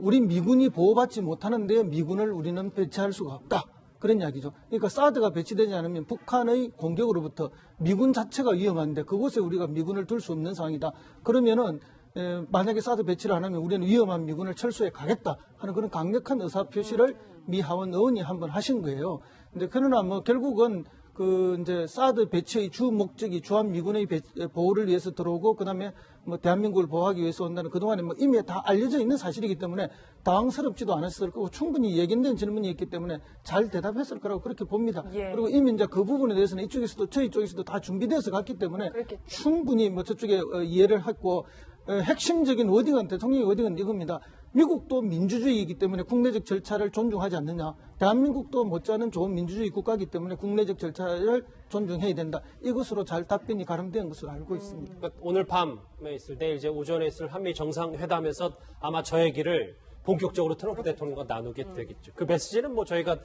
우리 미군이 보호받지 못하는데 미군을 우리는 배치할 수가 없다. 그런 이야기죠. 그러니까 사드가 배치되지 않으면 북한의 공격으로부터 미군 자체가 위험한데 그곳에 우리가 미군을 둘 수 없는 상황이다. 그러면은 만약에 사드 배치를 안 하면 우리는 위험한 미군을 철수해 가겠다 하는 그런 강력한 의사 표시를 미 하원 의원이 한번 하신 거예요. 근데 그러나 뭐 결국은 그 이제 사드 배치의 주 목적이 주한 미군의 보호를 위해서 들어오고 그다음에 뭐 대한민국을 보호하기 위해서 온다는 그동안에 뭐 이미 다 알려져 있는 사실이기 때문에 당황스럽지도 않았을 거고 충분히 예견된 질문이 있기 때문에 잘 대답했을 거라고 그렇게 봅니다. 예. 그리고 이미 이제 그 부분에 대해서는 이쪽에서도 저희 쪽에서도 다 준비돼서 갔기 때문에 그렇겠죠. 충분히 뭐 저쪽에 이해를 했고 핵심적인 워딩은 대통령의 워딩은 이겁니다. 미국도 민주주의이기 때문에 국내적 절차를 존중하지 않느냐. 대한민국도 못지않은 좋은 민주주의 국가이기 때문에 국내적 절차를 존중해야 된다. 이것으로 잘 답변이 가름된 것으로 알고 있습니다. 그러니까 오늘 밤에 있을 때 이제 오전에 있을 한미 정상회담에서 아마 저 얘기를 본격적으로 트럼프 대통령과 나누게 되겠죠. 그 메시지는 뭐 저희가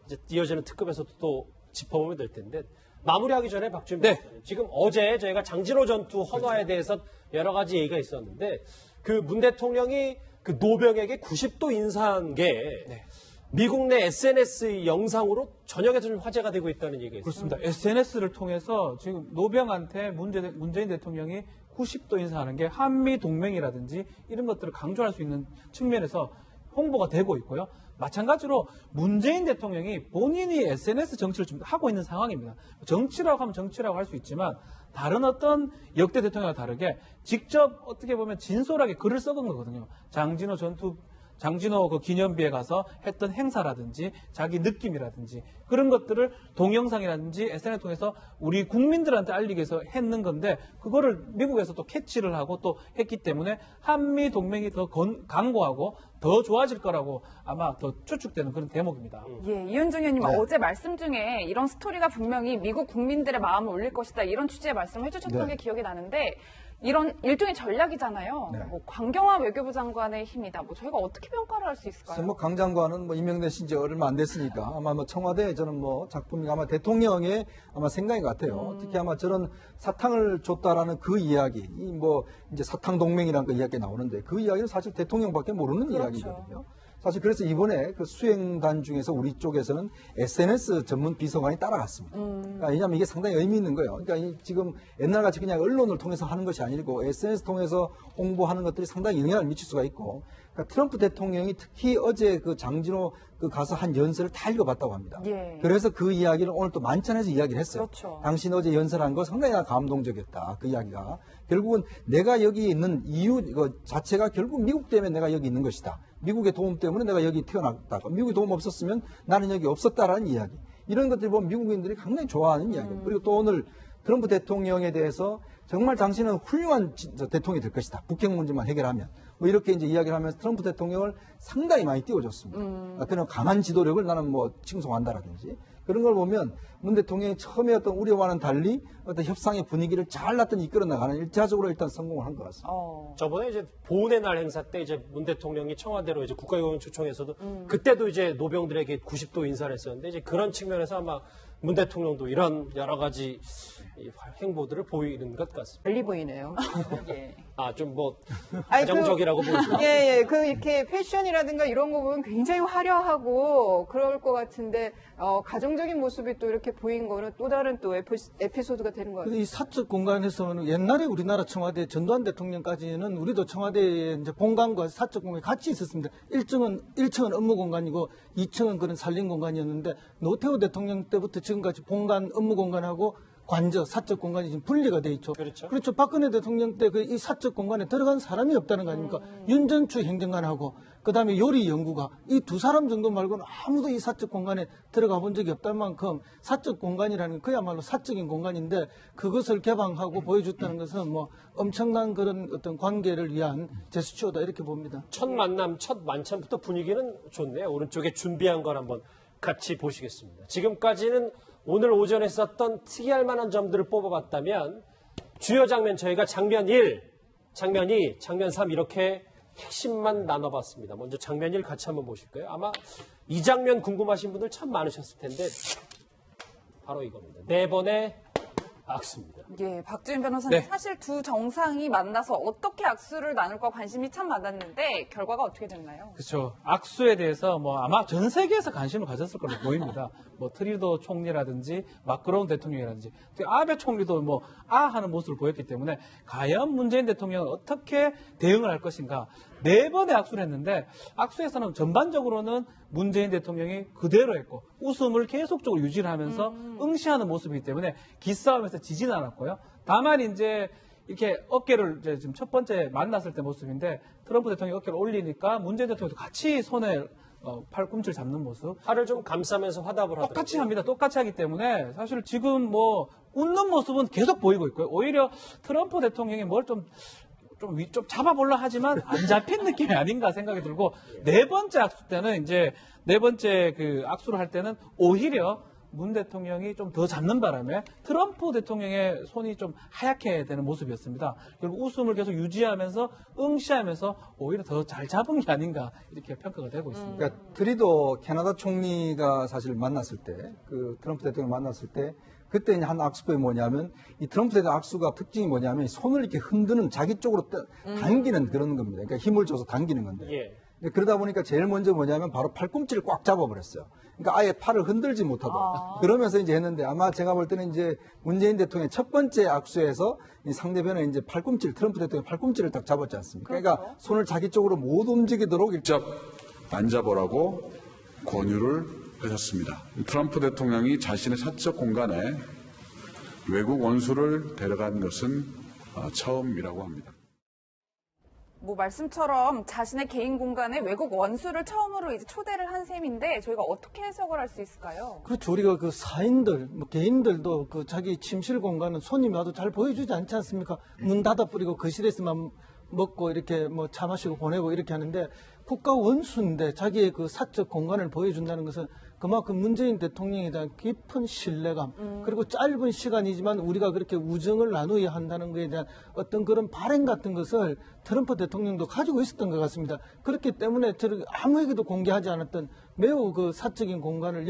이제 이어지는 특급에서도 또 짚어보면 될 텐데 마무리하기 전에 박준민 네. 의원님, 지금 어제 저희가 장진호 전투 헌화에 대해서 여러 가지 얘기가 있었는데 그 문 대통령이 그 노병에게 90도 인사한 게 미국 내 SNS 영상으로 전역에서 좀 화제가 되고 있다는 얘기가 있습니다. 그렇습니다. SNS를 통해서 지금 노병한테 문재인 대통령이 90도 인사하는 게 한미 동맹이라든지 이런 것들을 강조할 수 있는 측면에서 홍보가 되고 있고요. 마찬가지로 문재인 대통령이 본인이 SNS 정치를 좀 하고 있는 상황입니다. 정치라고 하면 정치라고 할 수 있지만 다른 어떤 역대 대통령과 다르게 직접 어떻게 보면 진솔하게 글을 써본 거거든요. 장진호 그 기념비에 가서 했던 행사라든지 자기 느낌이라든지 그런 것들을 동영상이라든지 SNS를 통해서 우리 국민들한테 알리기 위해서 했는 건데 그거를 미국에서 또 캐치를 하고 또 했기 때문에 한미 동맹이 더 강고하고 더 좋아질 거라고 아마 더 추측되는 그런 대목입니다. 예, 이현중 의원님 어제 말씀 중에 이런 스토리가 분명히 미국 국민들의 마음을 올릴 것이다 이런 취지의 말씀을 해주셨던 게 기억이 나는데 이런 일종의 전략이잖아요. 뭐 광경화 외교부 장관의 힘이다. 뭐 저희가 어떻게 평가를 할 수 있을까요? 뭐 강 장관은 뭐 임명되신 지 얼마 안 됐으니까 아마 뭐 청와대 저는 뭐 작품이 아마 대통령의 아마 생각인 것 같아요. 특히 아마 저런 사탕을 줬다라는 그 이야기, 이 뭐 이제 사탕 동맹이라는 그 이야기가 나오는데 그 이야기는 사실 대통령밖에 모르는 이야기거든요. 사실 그래서 이번에 그 수행단 중에서 우리 쪽에서는 SNS 전문 비서관이 따라갔습니다. 그러니까 왜냐하면 이게 상당히 의미 있는 거예요. 그러니까 지금 옛날같이 그냥 언론을 통해서 하는 것이 아니고 SNS 통해서 홍보하는 것들이 상당히 영향을 미칠 수가 있고 그러니까 트럼프 대통령이 특히 어제 그 장진호 그 가서 한 연설을 다 읽어봤다고 합니다. 예. 그래서 그 이야기를 오늘 또 만찬에서 이야기를 했어요. 그렇죠. 당신 어제 연설한 거 상당히 감동적이었다. 그 이야기가. 결국은 내가 여기 있는 이유 자체가 결국 미국 때문에 내가 여기 있는 것이다. 미국의 도움 때문에 내가 여기 태어났다. 미국의 도움 없었으면 나는 여기 없었다라는 이야기. 이런 것들 보면 미국인들이 굉장히 좋아하는 이야기예요. 그리고 또 오늘 트럼프 대통령에 대해서 정말 당신은 훌륭한 대통령이 될 것이다. 북핵 문제만 해결하면. 뭐 이렇게 이제 이야기를 하면서 트럼프 대통령을 상당히 많이 띄워줬습니다. 그런 강한 지도력을 나는 뭐 칭송한다라든지 그런 걸 보면 문 대통령이 처음에 어떤 우려와는 달리 어떤 협상의 분위기를 잘 이끌어 나가는 일차적으로 일단 성공을 한 것 같습니다. 저번에 이제 보훈의 날 행사 때 이제 문 대통령이 청와대로 이제 국가유공 초청에서도 그때도 이제 노병들에게 90도 인사를 했었는데 이제 그런 측면에서 아마 문 대통령도 이런 여러 가지 행보들을 보이는 것 같습니다. 멀리 보이네요. 예. 좀 뭐 아니, 가정적이라고 보시죠. 예. 그 이렇게 패션이라든가 이런 거 보면 굉장히 화려하고 그럴 것 같은데 가정적인 모습이 또 이렇게 보인 거는 또 다른 또 에피소드가 되는 것 같아요. 이 사적 공간에서는 옛날에 우리나라 청와대 전두환 대통령까지는 우리도 청와대에 이제 본관과 사적 공간이 같이 있었습니다. 1층은 업무 공간이고 2층은 그런 살림 공간이었는데 노태우 대통령 때부터 지금까지 본관 업무 공간하고 관저, 사적 공간이 지금 분리가 돼 있죠. 그렇죠. 박근혜 대통령 때 이 사적 공간에 들어간 사람이 없다는 거 아닙니까? 윤전추 행정관하고 그다음에 요리 연구가 이 두 사람 정도 말고는 아무도 이 사적 공간에 들어가 본 적이 없다는 만큼 사적 공간이라는 건 그야말로 사적인 공간인데 그것을 개방하고 보여줬다는 것은 뭐 엄청난 그런 어떤 관계를 위한 제스처다 이렇게 봅니다. 첫 만남, 첫 만찬부터 분위기는 좋네요. 오른쪽에 준비한 걸 한번 같이 보시겠습니다. 지금까지는 오늘 오전에 썼던 특이할 만한 점들을 뽑아봤다면 주요 장면 저희가 장면 1, 장면 2, 장면 3 이렇게 핵심만 나눠봤습니다. 먼저 장면 1 같이 한번 보실까요? 아마 이 장면 궁금하신 분들 참 많으셨을 텐데 바로 이겁니다. 4번의 악수입니다. 예, 박주인 변호사님 네. 사실 두 정상이 만나서 어떻게 악수를 나눌까 관심이 참 많았는데 결과가 어떻게 됐나요? 그렇죠. 악수에 대해서 뭐 아마 전 세계에서 관심을 가졌을 걸로 보입니다. 뭐 트리도 총리라든지 마크롱 대통령이라든지 아베 총리도 뭐 하는 모습을 보였기 때문에 과연 문재인 대통령은 어떻게 대응을 할 것인가. 4번의 악수를 했는데 악수에서는 전반적으로는 문재인 대통령이 그대로 했고 웃음을 계속적으로 유지를 하면서 응시하는 모습이기 때문에 기싸움에서 지진 않았고요. 다만 이제 이렇게 어깨를 이제 지금 첫 번째 만났을 때 모습인데 트럼프 대통령이 어깨를 올리니까 문재인 대통령도 같이 손에 팔꿈치를 잡는 모습. 팔을 좀 감싸면서 화답을 하더라고요. 똑같이 합니다. 똑같이 하기 때문에 사실 지금 뭐 웃는 모습은 계속 보이고 있고요. 오히려 트럼프 대통령이 뭘 좀 잡아보려 하지만 안 잡힌 느낌이 아닌가 생각이 들고 4번째 악수 때는 이제 4번째 그 악수를 할 때는 오히려 문 대통령이 좀 더 잡는 바람에 트럼프 대통령의 손이 좀 하얗게 되는 모습이었습니다. 결국 웃음을 계속 유지하면서 응시하면서 오히려 더 잘 잡은 게 아닌가 이렇게 평가가 되고 있습니다. 그러니까 트리도 캐나다 총리가 사실 만났을 때, 그 트럼프 대통령 만났을 때, 그때 한 악수법이 뭐냐면, 이 트럼프 대통령 악수가 특징이 뭐냐면, 손을 이렇게 흔드는, 자기 쪽으로 당기는 그런 겁니다. 그러니까 힘을 줘서 당기는 건데. 예. 그러다 보니까 제일 먼저 뭐냐면, 바로 팔꿈치를 꽉 잡아버렸어요. 그러니까 아예 팔을 흔들지 못하도록. 그러면서 이제 했는데, 아마 제가 볼 때는 이제 문재인 대통령의 첫 번째 악수에서 이 상대편의 이제 트럼프 대통령 팔꿈치를 딱 잡았지 않습니까? 그러니까 손을 자기 쪽으로 못 움직이도록 직접 앉아보라고 권유를 하셨습니다. 트럼프 대통령이 자신의 사적 공간에 외국 원수를 데려간 것은 처음이라고 합니다. 뭐 말씀처럼 자신의 개인 공간에 외국 원수를 처음으로 이제 초대를 한 셈인데 저희가 어떻게 해석을 할 수 있을까요? 그렇죠. 우리가 그 사인들, 뭐 개인들도 그 자기 침실 공간은 손님이 와도 잘 보여주지 않지 않습니까? 문 닫아버리고 거실에서만 먹고 이렇게 뭐 차 마시고 보내고 이렇게 하는데 국가 원수인데 자기의 그 사적 공간을 보여준다는 것은 그만큼 문재인 대통령에 대한 깊은 신뢰감 그리고 짧은 시간이지만 우리가 그렇게 우정을 나누어야 한다는 것에 대한 어떤 그런 발행 같은 것을 트럼프 대통령도 가지고 있었던 것 같습니다. 그렇기 때문에 아무에게도 공개하지 않았던 매우 그 사적인 공간을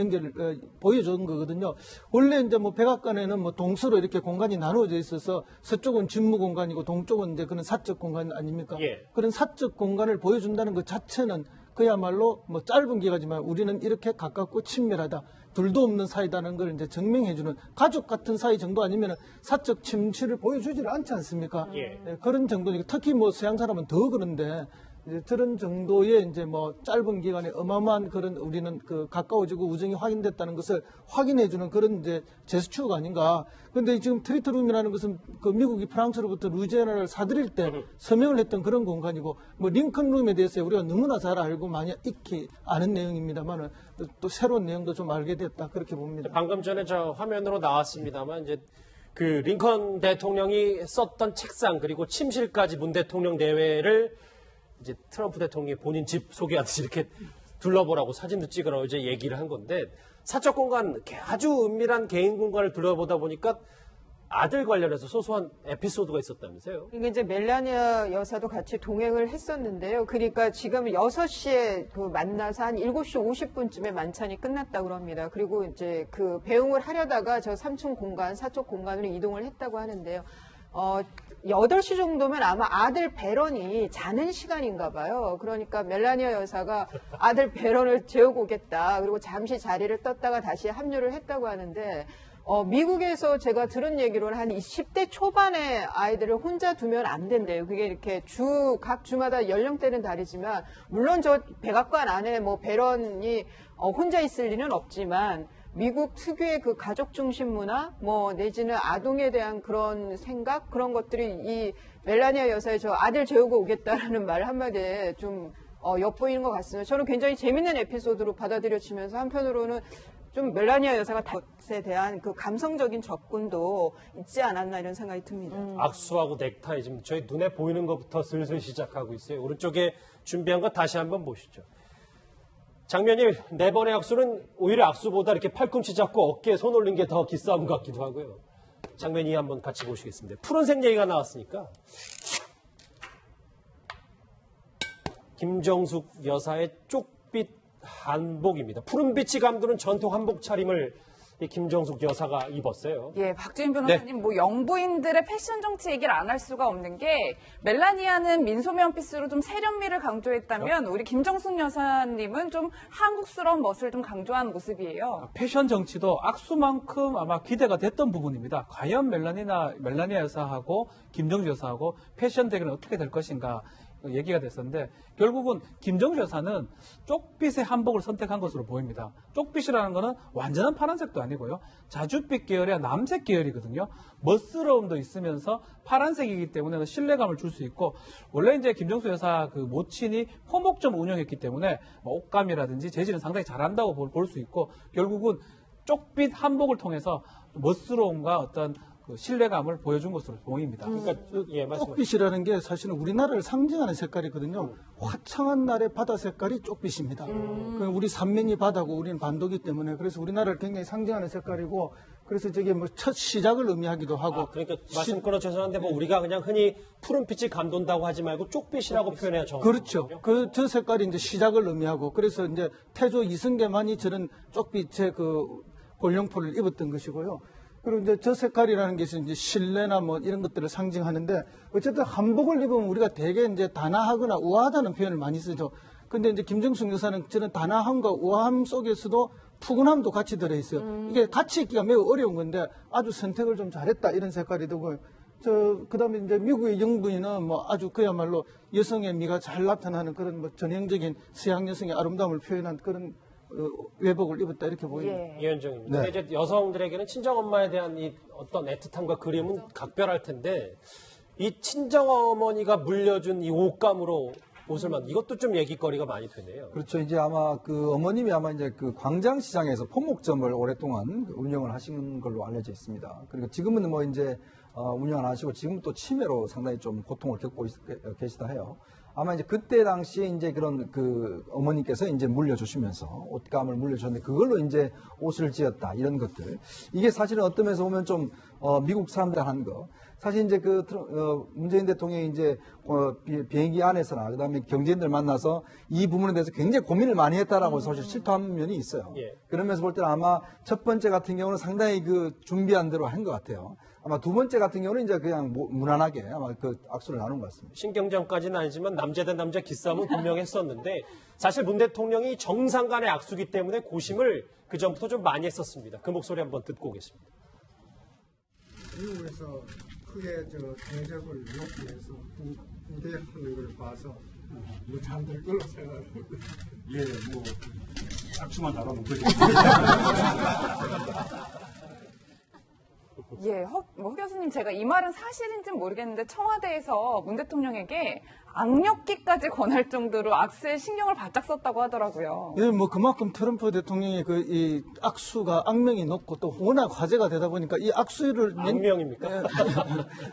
보여준 거거든요. 원래 이제 뭐 백악관에는 뭐 동서로 이렇게 공간이 나누어져 있어서 서쪽은 직무 공간이고 동쪽은 이제 그런 사적 공간 아닙니까? 예. 그런 사적 공간을 보여준다는 것 자체는 그야말로 뭐 짧은 기간이지만 우리는 이렇게 가깝고 친밀하다. 둘도 없는 사이다는 걸 이제 증명해주는 가족 같은 사이 정도 아니면 사적 침실을 보여주지를 않지 않습니까? 예. 네, 그런 정도니까 특히 뭐 서양 사람은 더 그런데 이제 저런 정도의 이제 뭐 짧은 기간에 어마어마한 그런 우리는 그 가까워지고 우정이 확인됐다는 것을 확인해주는 그런 이제 제스처가 아닌가. 그런데 지금 트리트룸이라는 것은 그 미국이 프랑스로부터 루이지애나를 사들일 때 서명을 했던 그런 공간이고 뭐 링컨룸에 대해서 우리가 너무나 잘 알고 많이 익히 아는 내용입니다만 또 새로운 내용도 좀 알게 됐다 그렇게 봅니다. 방금 전에 저 화면으로 나왔습니다만 이제 그 링컨 대통령이 썼던 책상 그리고 침실까지 문 대통령 내외를 이제 트럼프 대통령이 본인 집 소개하듯이 이렇게 둘러보라고 사진도 찍으라고 이제 얘기를 한 건데 사적 공간 아주 은밀한 개인 공간을 둘러보다 보니까 아들 관련해서 소소한 에피소드가 있었다면서요? 이게 이제 멜라니아 여사도 같이 동행을 했었는데요. 그러니까 지금 6시에 그 만나서 한 7시 50분쯤에 만찬이 끝났다고 합니다. 그리고 이제 그 배웅을 하려다가 저 3층 공간, 사적 공간으로 이동을 했다고 하는데요. 8시 정도면 아마 아들 배런이 자는 시간인가 봐요. 그러니까 멜라니아 여사가 아들 배런을 재우고 오겠다. 그리고 잠시 자리를 떴다가 다시 합류를 했다고 하는데 미국에서 제가 들은 얘기로는 한 10대 초반의 아이들을 혼자 두면 안 된대요. 그게 이렇게 각 주마다 연령대는 다르지만 물론 저 백악관 안에 뭐 배런이 혼자 있을 리는 없지만 미국 특유의 그 가족 중심 문화, 뭐 내지는 아동에 대한 그런 생각, 그런 것들이 이 멜라니아 여사의 저 아들 재우고 오겠다라는 말 한마디에 좀 엿보이는 것 같습니다. 저는 굉장히 재밌는 에피소드로 받아들여지면서 한편으로는 좀 멜라니아 여사가 것에 대한 그 감성적인 접근도 있지 않았나 이런 생각이 듭니다. 악수하고 넥타이 지금 저희 눈에 보이는 것부터 슬슬 시작하고 있어요. 오른쪽에 준비한 거 다시 한번 보시죠. 장면이 4번의 악수는 오히려 악수보다 이렇게 팔꿈치 잡고 어깨에 손 올린 게 더 기싸움 같기도 하고요. 장면 2 한번 같이 보시겠습니다. 푸른색 얘기가 나왔으니까 김정숙 여사의 쪽빛 한복입니다. 푸른빛이 감도는 전통 한복 차림을 이 김정숙 여사가 입었어요. 예, 박주인 변호사님, 뭐 영부인들의 패션 정치 얘기를 안 할 수가 없는 게 멜라니아는 민소매 원피스로 좀 세련미를 강조했다면 우리 김정숙 여사님은 좀 한국스러운 멋을 좀 강조한 모습이에요. 패션 정치도 악수만큼 아마 기대가 됐던 부분입니다. 과연 멜라니아 여사하고 김정숙 여사하고 패션 대결은 어떻게 될 것인가 얘기가 됐었는데 결국은 김정숙 여사는 쪽빛의 한복을 선택한 것으로 보입니다. 쪽빛이라는 것은 완전한 파란색도 아니고요. 자줏빛 계열의 남색 계열이거든요. 멋스러움도 있으면서 파란색이기 때문에 신뢰감을 줄 수 있고 원래 이제 김정숙 여사 그 모친이 포목점 운영했기 때문에 옷감이라든지 재질은 상당히 잘한다고 볼 수 있고 결국은 쪽빛 한복을 통해서 멋스러움과 어떤 그 신뢰감을 보여준 것으로 보입니다. 그러니까 예, 말씀하세요. 쪽빛이라는 게 사실은 우리나라를 상징하는 색깔이거든요. 화창한 날의 바다 색깔이 쪽빛입니다. 우리 삼면이 바다고 우리는 반도기 때문에 그래서 우리나라를 굉장히 상징하는 색깔이고 그래서 저게 뭐 첫 시작을 의미하기도 하고. 그러니까 말씀 끊어 죄송한데 뭐 우리가 그냥 흔히 푸른빛이 감돈다고 하지 말고 쪽빛이라고 표현해야 정확해요. 그렇죠. 저 색깔이 이제 시작을 의미하고 그래서 이제 태조 이승계만이 저런 쪽빛의 그 골룡포를 입었던 것이고요. 그리고 이제 저 색깔이라는 게 이제 신뢰나 뭐 이런 것들을 상징하는데 어쨌든 한복을 입으면 우리가 되게 이제 단아하거나 우아하다는 표현을 많이 쓰죠. 근데 이제 김정숙 여사는 저는 단아함과 우아함 속에서도 푸근함도 같이 들어있어요. 이게 같이 입기가 매우 어려운 건데 아주 선택을 좀 잘했다 이런 색깔이 되고 그다음에 이제 미국의 영부인은 뭐 아주 그야말로 여성의 미가 잘 나타나는 그런 뭐 전형적인 서양 여성의 아름다움을 표현한 그런 외복을 입었다 이렇게 보입니다. 예. 이현정입니다. 근데 이제 여성들에게는 친정엄마에 대한 이 어떤 애틋함과 그리움은 각별할 텐데 이 친정어머니가 물려준 이 옷감으로 옷을 만든 이것도 좀 얘기거리가 많이 되네요. 그렇죠. 이제 아마 그 어머님이 아마 이제 그 광장시장에서 포목점을 오랫동안 운영을 하신 걸로 알려져 있습니다. 그리고 지금은 뭐 이제 운영 안 하시고 지금 또 치매로 상당히 좀 고통을 겪고 계시다 해요. 아마 이제 그때 당시에 이제 그런 그 어머니께서 이제 물려주시면서 옷감을 물려주셨는데 그걸로 이제 옷을 지었다 이런 것들. 이게 사실은 어떤 면에서 보면 좀 미국 사람들 한 거. 사실 이제 문재인 대통령이 이제 비행기 안에서나 그다음에 경제인들 만나서 이 부분에 대해서 굉장히 고민을 많이 했다라고 사실 실토한 면이 있어요. 예. 그러면서 볼 때는 아마 첫 번째 같은 경우는 상당히 그 준비한 대로 한 것 같아요. 아마 두 번째 같은 경우는 이제 그냥 무난하게 아마 그 악수를 나눈 것 같습니다. 신경전까지는 아니지만 남자 대 남자 기싸움은 분명히 했었는데 사실 문 대통령이 정상 간의 악수기 때문에 고심을 그 전부터 좀 많이 했었습니다. 그 목소리 한번 듣고 오겠습니다. 미국에서 크게 대접을 놓기 위해서 군대하는 걸 봐서 뭐 잠들 걸로 생각하고 예, 뭐 악수만 잘하면 되죠. 예, 허 교수님, 제가 이 말은 사실인지는 모르겠는데 청와대에서 문 대통령에게 악력기까지 권할 정도로 악수에 신경을 바짝 썼다고 하더라고요. 예, 뭐 그만큼 트럼프 대통령의 이 악수가 악명이 높고 또 워낙 화제가 되다 보니까 이 악수를 악명입니까?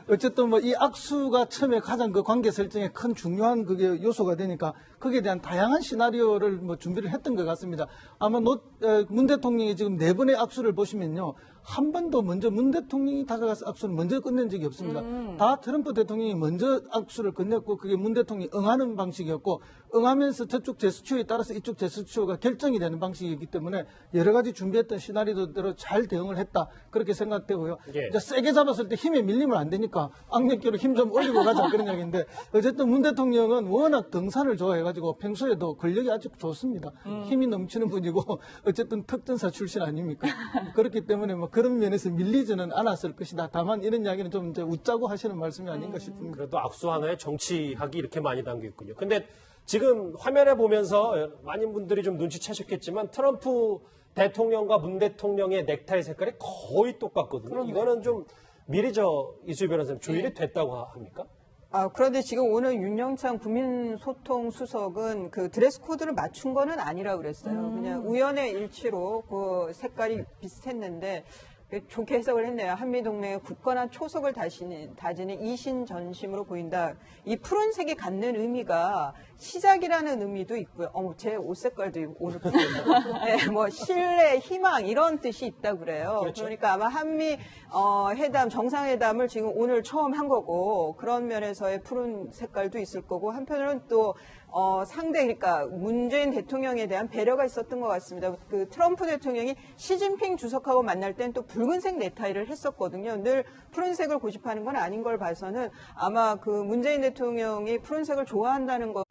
어쨌든 뭐 이 악수가 처음에 가장 그 관계 설정에 큰 중요한 그게 요소가 되니까 거기에 대한 다양한 시나리오를 뭐 준비를 했던 것 같습니다. 아마 문 대통령이 지금 4번의 악수를 보시면요. 한 번도 먼저 문 대통령이 다가가서 악수를 먼저 끝낸 적이 없습니다. 다 트럼프 대통령이 먼저 악수를 끝냈고 그게 문 대통령이 응하는 방식이었고 응하면서 저쪽 제스처에 따라서 이쪽 제스처가 결정이 되는 방식이기 때문에 여러 가지 준비했던 시나리오대로 잘 대응을 했다. 그렇게 생각되고요. 예. 이제 세게 잡았을 때 힘에 밀리면 안 되니까 악력기로 힘 좀 올리고 가자 그런 얘기인데 어쨌든 문 대통령은 워낙 등산을 좋아해가지고 평소에도 근력이 아주 좋습니다. 힘이 넘치는 분이고 어쨌든 특전사 출신 아닙니까? 그렇기 때문에 뭐 그런 면에서 밀리지는 않았을 것이다. 다만 이런 이야기는 좀 이제 웃자고 하시는 말씀이 아닌가 싶습니다. 그래도 악수 하나에 정치학이 이렇게 많이 담겨 있군요. 근데 지금 화면에 보면서 많은 분들이 좀 눈치채셨겠지만 트럼프 대통령과 문 대통령의 넥타이 색깔이 거의 똑같거든요. 이거는 좀 미리 이수희 변호사님 조율이 됐다고 합니까? 그런데 지금 오늘 윤영찬 국민소통수석은 그 드레스 코드를 맞춘 거는 아니라고 그랬어요. 그냥 우연의 일치로 그 색깔이 비슷했는데 좋게 해석을 했네요. 한미동맹의 굳건한 초석을 다지는 이신전심으로 보인다. 이 푸른색이 갖는 의미가 시작이라는 의미도 있고요. 제 옷 색깔도 오늘 네, 뭐 신뢰, 희망 이런 뜻이 있다고 그래요. 그렇죠. 그러니까 아마 한미 회담, 정상회담을 지금 오늘 처음 한 거고 그런 면에서의 푸른 색깔도 있을 거고 한편으로는 또 상대 그러니까 문재인 대통령에 대한 배려가 있었던 것 같습니다. 그 트럼프 대통령이 시진핑 주석하고 만날 땐 또 붉은색 넥타이를 했었거든요. 늘 푸른색을 고집하는 건 아닌 걸 봐서는 아마 그 문재인 대통령이 푸른색을 좋아한다는 것.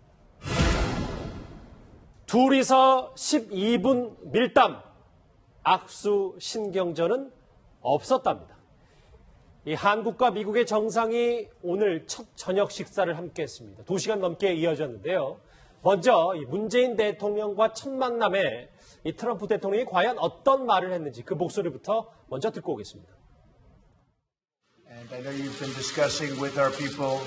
둘이서 12분 밀담, 악수 신경전은 없었답니다. 이 한국과 미국의 정상이 오늘 첫 저녁 식사를 함께 했습니다. 2시간 넘게 이어졌는데요. 먼저 이 문재인 대통령과 첫 만남에 이 트럼프 대통령이 과연 어떤 말을 했는지 그 목소리부터 먼저 듣고 오겠습니다. And I know you've been discussing with our people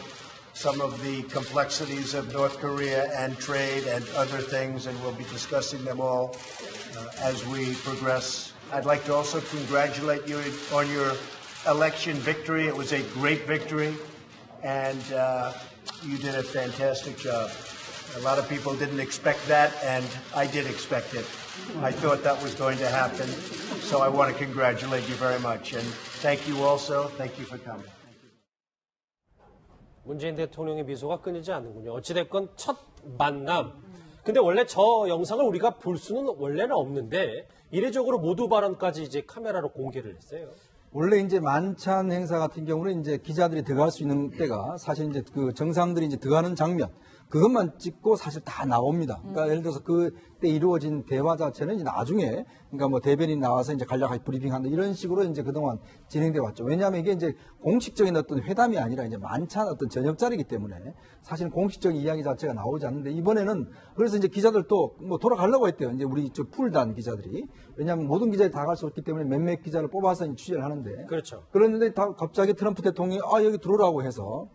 some of the complexities of North Korea and trade and other things, and we'll be discussing them all as we progress. I'd like to also congratulate you on your election victory. It was a great victory, and you did a fantastic job. A lot of people didn't expect that, and I did expect it. I thought that was going to happen, so I want to congratulate you very much, and thank you also. Thank you for coming. 문재인 대통령의 미소가 끊이지 않는군요. 어찌됐건 첫 만남. 근데 원래 저 영상을 우리가 볼 수는 원래는 없는데 이례적으로 모두 발언까지 이제 카메라로 공개를 했어요. 원래 이제 만찬 행사 같은 경우는 이제 기자들이 들어갈 수 있는 때가 사실 이제 그 정상들이 이제 들어가는 장면 그것만 찍고 사실 다 나옵니다. 그러니까 예를 들어서 그때 이루어진 대화 자체는 이제 나중에 그러니까 뭐 대변인 나와서 이제 간략하게 브리핑한다 이런 식으로 이제 그동안 진행돼 왔죠. 왜냐하면 이게 이제 공식적인 어떤 회담이 아니라 이제 만찬 어떤 저녁 자리이기 때문에 사실 공식적인 이야기 자체가 나오지 않는데 이번에는 그래서 이제 기자들도 뭐 돌아가려고 했대요. 이제 우리 저 풀단 기자들이 왜냐하면 모든 기자들이 다 갈 수 없기 때문에 몇몇 기자를 뽑아서 이제 취재를 하는데 그렇죠. 그런데 다 갑자기 트럼프 대통령이 여기 들어오라고 해서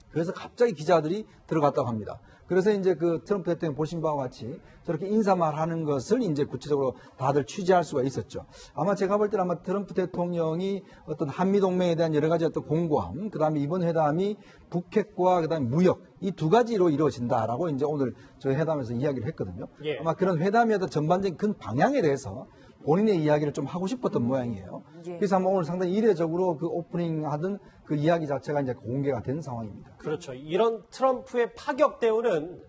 그래서 갑자기 기자들이 들어갔다고 합니다. 그래서 이제 그 트럼프 대통령 보신 바와 같이 저렇게 인사말 하는 것을 이제 구체적으로 다들 취재할 수가 있었죠. 아마 제가 볼 때는 아마 트럼프 대통령이 어떤 한미동맹에 대한 여러 가지 어떤 공고함, 그 다음에 이번 회담이 북핵과 그 다음에 무역, 이 두 가지로 이루어진다라고 이제 오늘 저희 회담에서 이야기를 했거든요. 예. 아마 그런 회담의 어떤 전반적인 큰 방향에 대해서 본인의 이야기를 좀 하고 싶었던 모양이에요. 예. 그래서 아마 오늘 상당히 이례적으로 그 오프닝 하던 그 이야기 자체가 이제 공개가 된 상황입니다. 그렇죠. 이런 트럼프의 파격 대우는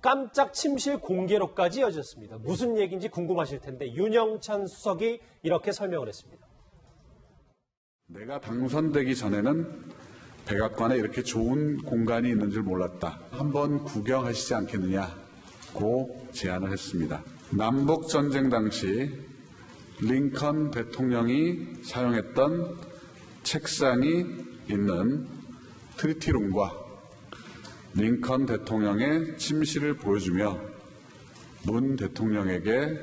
깜짝 침실 공개로까지 이어졌습니다. 무슨 얘기인지 궁금하실 텐데 윤영찬 수석이 이렇게 설명을 했습니다. 내가 당선되기 전에는 백악관에 이렇게 좋은 공간이 있는 줄 몰랐다. 한번 구경하시지 않겠느냐고 제안을 했습니다. 남북전쟁 당시 링컨 대통령이 사용했던 책상이 있는 트리티룸과 링컨 대통령의 침실을 보여주며 문 대통령에게